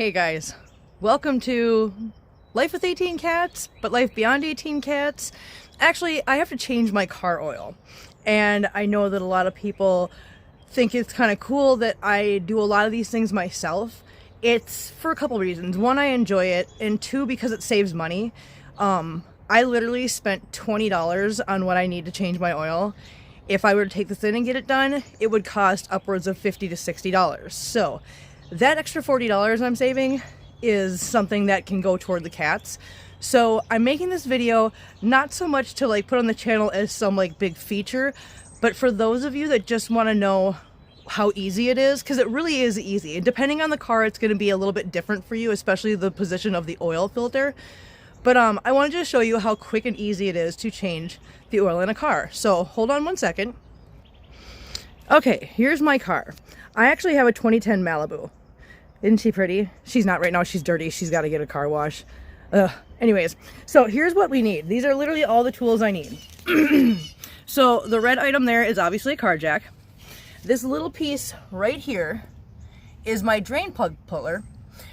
Hey guys, welcome to Life with 18 Cats, but life beyond 18 cats. Actually, I have to change my car oil, and I know that a lot of people think it's kind of cool that I do a lot of these things myself. It's for a couple reasons. One, I enjoy it, and two, because it saves money. I literally spent $20 on what I need to change my oil. If I were to take this in and get it done, it would cost upwards of $50 to $60. So that extra $40 I'm saving is something that can go toward the cats. So I'm making this video not so much to like put on the channel as some like big feature, but for those of you that just want to know how easy it is, because it really is easy. And depending on the car, it's going to be a little bit different for you, especially the position of the oil filter. But I wanted to show you how quick and easy it is to change the oil in a car. So hold on one second. Okay, here's my car. I actually have a 2010 Malibu. Isn't she pretty? She's not right now. She's dirty. She's got to get a car wash. Anyways, so here's what we need. These are literally all the tools I need. So the red item there is obviously a car jack. This little piece right here is my drain plug puller,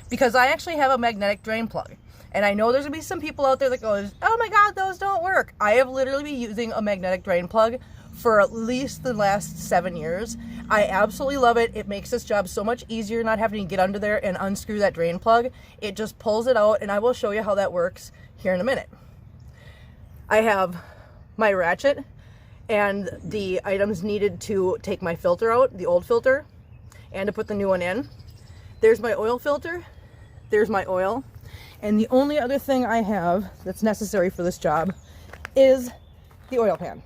because I actually have a magnetic drain plug. And I know there's gonna be some people out there that goes, oh my God, those don't work. I have literally been using a magnetic drain plug for at least the last 7 years. I absolutely love it. It makes this job so much easier, not having to get under there and unscrew that drain plug. It just pulls it out, and I will show you how that works here in a minute. I have my ratchet and the items needed to take my filter out, the old filter, and to put the new one in. There's my oil filter, there's my oil, and the only other thing I have that's necessary for this job is the oil pan.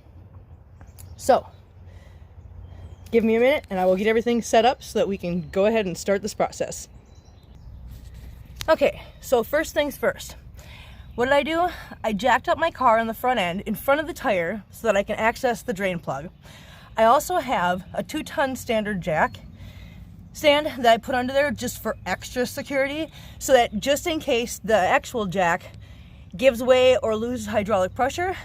So, give me a minute and I will get everything set up so that we can go ahead and start this process. Okay, so first things first. What did I do? I jacked up my car on the front end in front of the tire so that I can access the drain plug. I also have a 2-ton standard jack stand that I put under there just for extra security, so that just in case the actual jack gives way or loses hydraulic pressure,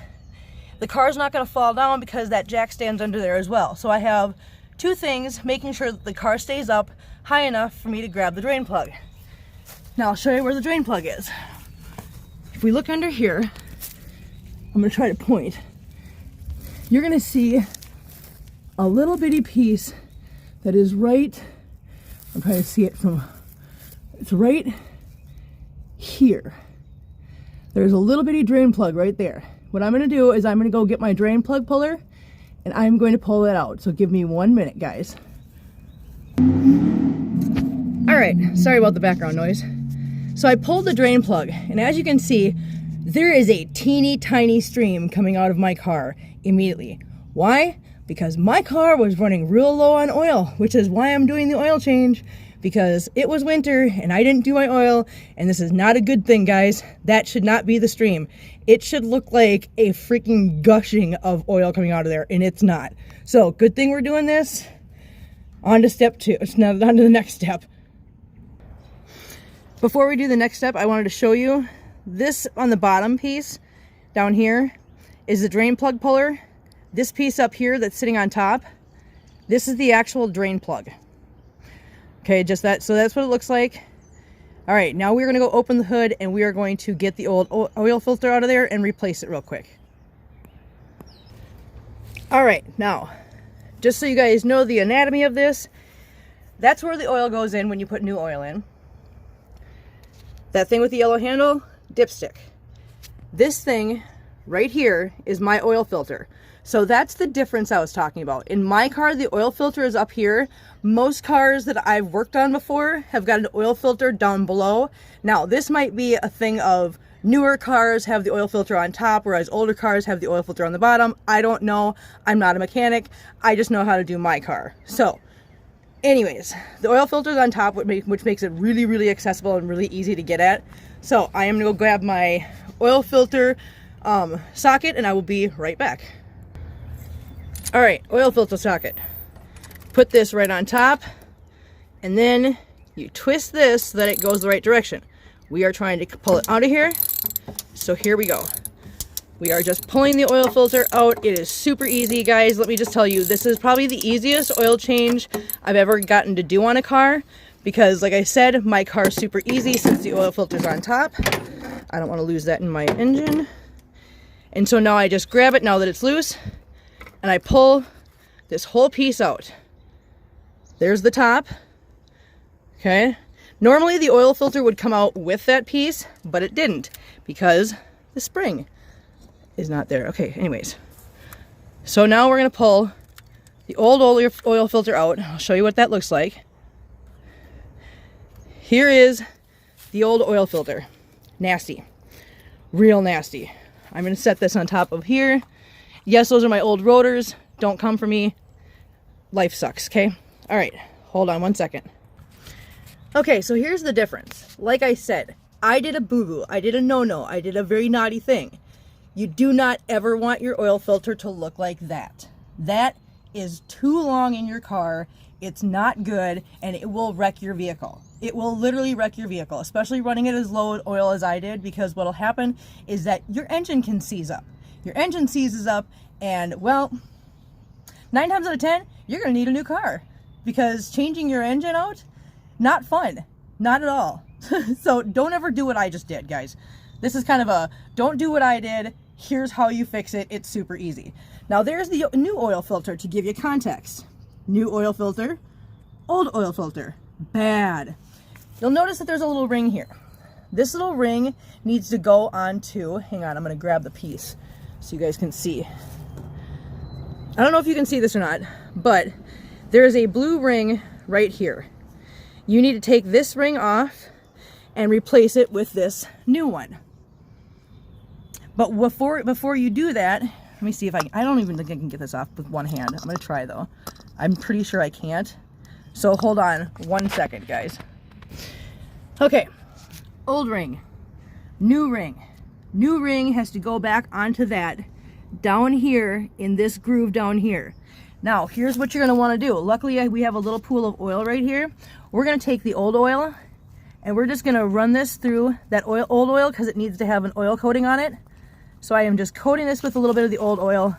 the car's not going to fall down because that jack stands under there as well. So I have two things making sure that the car stays up high enough for me to grab the drain plug. Now I'll show you where the drain plug is. If we look under here, I'm going to try to point. You're going to see a little bitty piece that is right, I'm trying to see it from, it's right here. There's a little bitty drain plug right there. What I'm going to do is I'm going to go get my drain plug puller, and I'm going to pull it out. So give me 1 minute, guys. All right, sorry about the background noise. So I pulled the drain plug, and as you can see, there is a teeny tiny stream coming out of my car immediately. Why? Because my car was running real low on oil, which is why I'm doing the oil change, because it was winter and I didn't do my oil, and this is not a good thing, guys. That should not be the stream. It should look like a freaking gushing of oil coming out of there, and it's not. So good thing we're doing this. On to step 2. It's now on to the next step. Before we do the next step, I wanted to show you this on the bottom piece down here is the drain plug puller. This piece up here that's sitting on top, this is the actual drain plug. Okay, just that. So that's what it looks like. All right, now we're going to go open the hood, and we are going to get the old oil filter out of there and replace it real quick. All right, now, just so you guys know the anatomy of this, that's where the oil goes in when you put new oil in. That thing with the yellow handle, dipstick. This thing right here is my oil filter. So that's the difference I was talking about. In my car, the oil filter is up here. Most cars that I've worked on before have got an oil filter down below. Now, this might be a thing of newer cars have the oil filter on top, whereas older cars have the oil filter on the bottom. I don't know. I'm not a mechanic. I just know how to do my car. So, anyways, the oil filter is on top, which makes it really, really accessible and really easy to get at. So, I am going to go grab my oil filter socket, and I will be right back. All right, oil filter socket. Put this right on top, and then you twist this so that it goes the right direction. We are trying to pull it out of here, so here we go. We are just pulling the oil filter out. It is super easy, guys. Let me just tell you, this is probably the easiest oil change I've ever gotten to do on a car, because like I said, my car's super easy since the oil filter's on top. I don't want to lose that in my engine. And so now I just grab it now that it's loose and I pull this whole piece out. There's the top. Okay. Normally the oil filter would come out with that piece, but it didn't because the spring is not there. Okay, anyways. So now we're going to pull the old oil filter out. I'll show you what that looks like. Here is the old oil filter. Nasty. Real nasty. I'm going to set this on top of here. Yes, those are my old rotors. Don't come for me. Life sucks, okay? All right, hold on one second. Okay, so here's the difference. Like I said, I did a boo-boo. I did a no-no. I did a very naughty thing. You do not ever want your oil filter to look like that. That is too long in your car. It's not good, and it will wreck your vehicle. It will literally wreck your vehicle, especially running it as low oil as I did, because what'll happen is that your engine can seize up. Your engine seizes up, and well, 9 times out of 10, you're gonna need a new car, because changing your engine out, not fun, not at all. So don't ever do what I just did, guys. This is kind of a, don't do what I did, here's how you fix it, it's super easy. Now there's the new oil filter to give you context. New oil filter, old oil filter, bad. You'll notice that there's a little ring here. This little ring needs to go onto, hang on, I'm gonna grab the piece so you guys can see. I don't know if you can see this or not, but there is a blue ring right here. You need to take this ring off and replace it with this new one. But before you do that, let me see if I don't even think I can get this off with one hand. I'm gonna try though. I'm pretty sure I can't. So hold on 1 second, guys. Okay, old ring, new ring. New ring has to go back onto that down here in this groove down here. Now, here's what you're gonna wanna do. Luckily, we have a little pool of oil right here. We're gonna take the old oil and we're just gonna run this through that old oil because it needs to have an oil coating on it. So I am just coating this with a little bit of the old oil.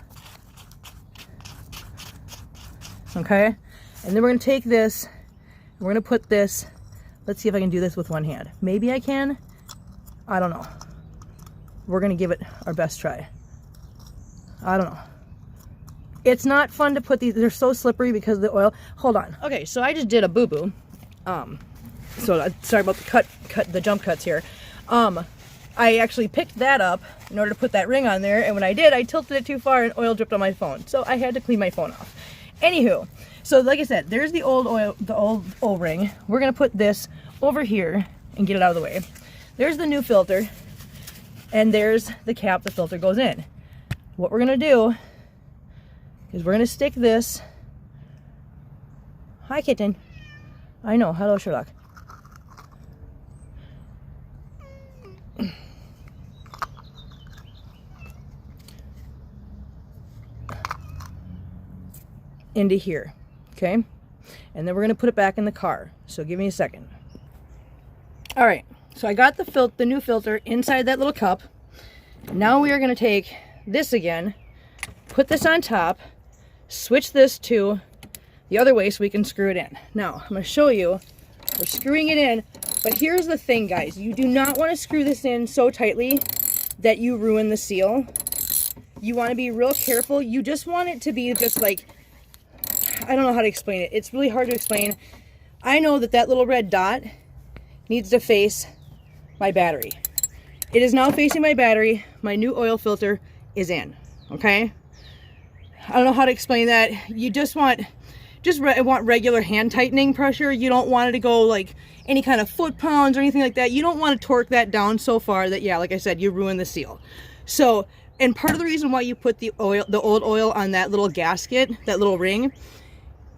Okay, and then we're gonna take this and we're gonna put this, let's see if I can do this with one hand. Maybe I can, I don't know. We're gonna give it our best try. I don't know. It's not fun to put these, they're so slippery because of the oil. Hold on. Okay, so I just did a boo-boo. Sorry about the jump cuts here. I actually picked that up in order to put that ring on there, and when I did, I tilted it too far and oil dripped on my phone. So I had to clean my phone off. Anywho, so like I said, there's the old oil, the old O-ring. We're gonna put this over here and get it out of the way. There's the new filter, and there's the cap the filter goes in. What we're gonna do is we're gonna stick this. Hi, kitten. I know. Hello, Sherlock. Into here, okay? And then we're gonna put it back in the car. So give me a second. All right, so I got the new filter inside that little cup. Now we are gonna take this again, put this on top, switch this to the other way so we can screw it in. Now, I'm gonna show you, we're screwing it in, but here's the thing, guys. You do not wanna screw this in so tightly that you ruin the seal. You wanna be real careful. You just want it to be just like, I don't know how to explain it. It's really hard to explain. I know that that little red dot needs to face my battery. It is now facing my battery. My new oil filter is in, okay? I don't know how to explain that. You just want regular hand tightening pressure. You don't want it to go like any kind of foot pounds or anything like that. You don't want to torque that down so far that, yeah, like I said, you ruin the seal. So, and part of the reason why you put the old oil on that little gasket, that little ring,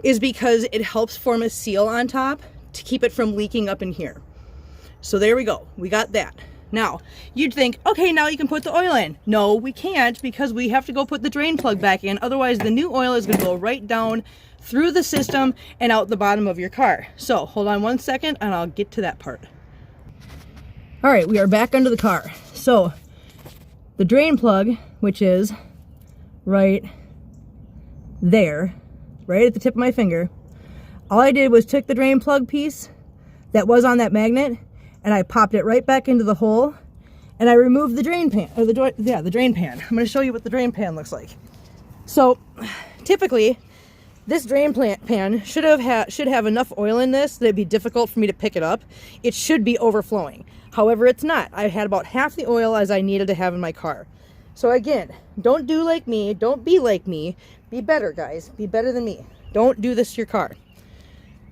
is because it helps form a seal on top to keep it from leaking up in here. So there we go. We got that. Now, you'd think, okay, now you can put the oil in. No, we can't, because we have to go put the drain plug back in. Otherwise, the new oil is going to go right down through the system and out the bottom of your car. So hold on 1 second and I'll get to that part. All right, we are back under the car. So the drain plug, which is right there, right at the tip of my finger, all I did was took the drain plug piece, that was on that magnet, and I popped it right back into the hole, and I removed the drain pan, or the drain pan. I'm going to show you what the drain pan looks like. So typically this drain pan should have enough oil in this that it'd be difficult for me to pick it up. It should be overflowing. However, it's not. I had about half the oil as I needed to have in my car. So again, don't do like me. Don't be like me. Be better, guys. Be better than me. Don't do this to your car.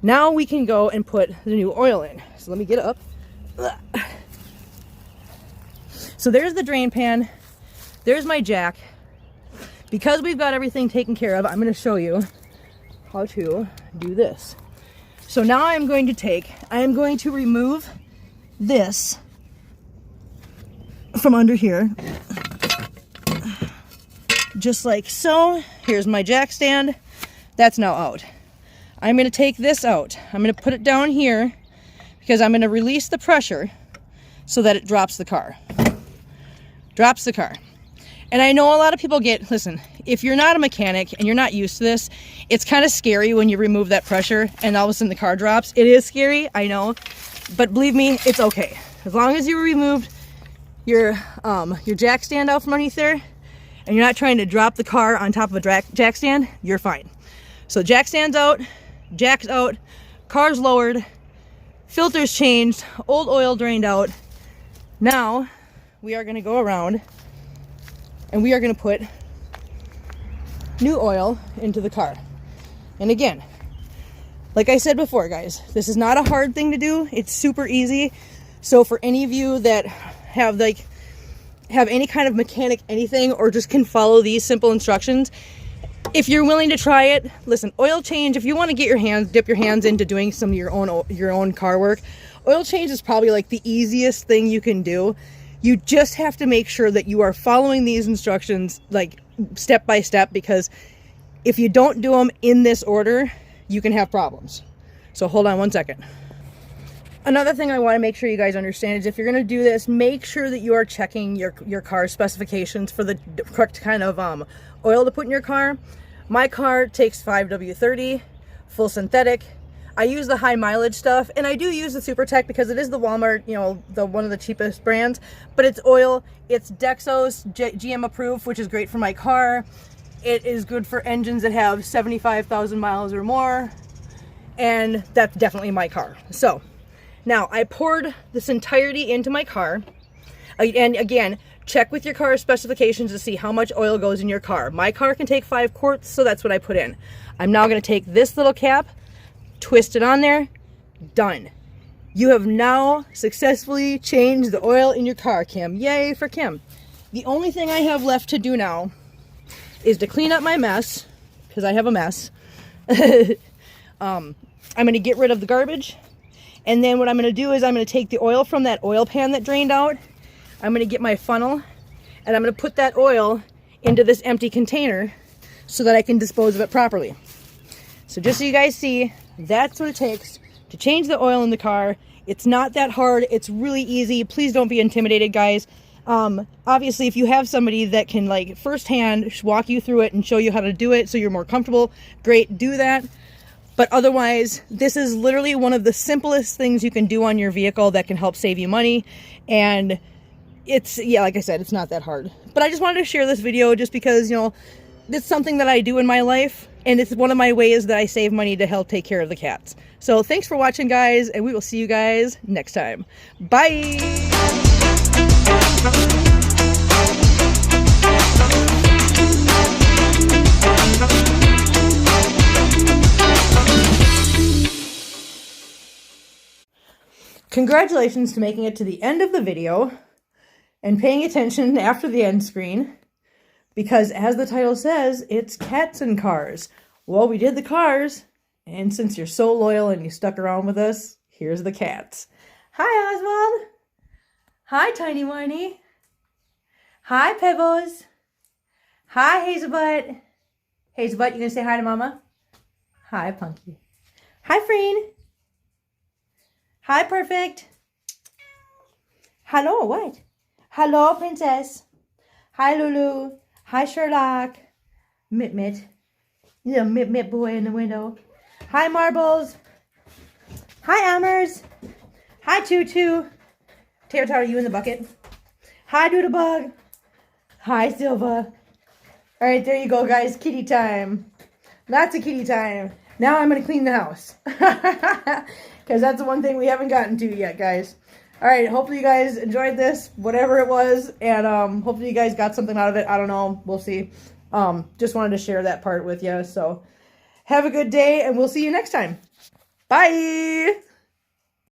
Now we can go and put the new oil in. So let me get up. So there's the drain pan. There's my jack. Because we've got everything taken care of, I'm going to show you how to do this. So now I am going to remove this from under here. Just like so. Here's my jack stand. That's now out. I'm going to take this out. I'm going to put it down here because I'm going to release the pressure so that it drops the car. Drops the car. And I know a lot of people listen, if you're not a mechanic and you're not used to this, it's kind of scary when you remove that pressure and all of a sudden the car drops. It is scary, I know, but believe me, it's okay. As long as you removed your jack stand out from underneath there and you're not trying to drop the car on top of a jack stand, you're fine. So jack stand's out, jack's out, car's lowered, filter's changed, old oil drained out. Now we are going to go around and we are going to put new oil into the car. And again, like I said before, guys, this is not a hard thing to do. It's super easy. So for any of you that have any kind of mechanic anything or just can follow these simple instructions, if you're willing to try it, listen, oil change, if you want to dip your hands into doing some of your own car work, oil change is probably like the easiest thing you can do. You just have to make sure that you are following these instructions like step by step, because if you don't do them in this order, you can have problems. So hold on one second. Another thing I want to make sure you guys understand is if you're going to do this, make sure that you are checking your car's specifications for the correct kind of oil to put in your car. My car takes 5W30, full synthetic. I use the high mileage stuff, and I do use the Supertech because it is the Walmart, one of the cheapest brands, but it's oil. It's Dexos GM approved, which is great for my car. It is good for engines that have 75,000 miles or more, and that's definitely my car. So now I poured this entirety into my car, and again, check with your car specifications to see how much oil goes in your car. My car can take 5 quarts, so that's what I put in. I'm now going to take this little cap, twist it on there, done. You have now successfully changed the oil in your car, Kim. Yay for Kim. The only thing I have left to do now is to clean up my mess, because I have a mess. I'm going to get rid of the garbage, and then what I'm going to do is I'm going to take the oil from that oil pan that drained out. I'm going to get my funnel, and I'm going to put that oil into this empty container so that I can dispose of it properly. So just so you guys see, that's what it takes to change the oil in the car. It's not that hard. It's really easy. Please don't be intimidated, guys. Obviously, if you have somebody that can firsthand walk you through it and show you how to do it so you're more comfortable, great, do that. But otherwise, this is literally one of the simplest things you can do on your vehicle that can help save you money. And it's, like I said, it's not that hard. But I just wanted to share this video just because, it's something that I do in my life, and it's one of my ways that I save money to help take care of the cats. So thanks for watching, guys, and we will see you guys next time. Bye! Congratulations to making it to the end of the video and paying attention after the end screen. Because as the title says, it's cats and cars. Well, we did the cars, and since you're so loyal and you stuck around with us, here's the cats. Hi, Oswald. Hi, Tiny Whiny. Hi, Pebbles. Hi, Hazelbutt. Hazelbutt, you gonna say hi to Mama? Hi, Punky. Hi, Freen. Hi, Perfect. Hello, what? Hello, Princess. Hi, Lulu. Hi, Sherlock. Mit Mit. Little Mit Mit boy in the window. Hi, Marbles. Hi, Ammers. Hi, Tutu. Tater, are you in the bucket? Hi, Doodlebug. Hi, Silva. All right, there you go, guys. Kitty time. Lots of kitty time. Now I'm going to clean the house. Because that's the one thing we haven't gotten to yet, guys. All right, hopefully you guys enjoyed this, whatever it was. And hopefully you guys got something out of it. I don't know. We'll see. Just wanted to share that part with you. So have a good day, and we'll see you next time. Bye.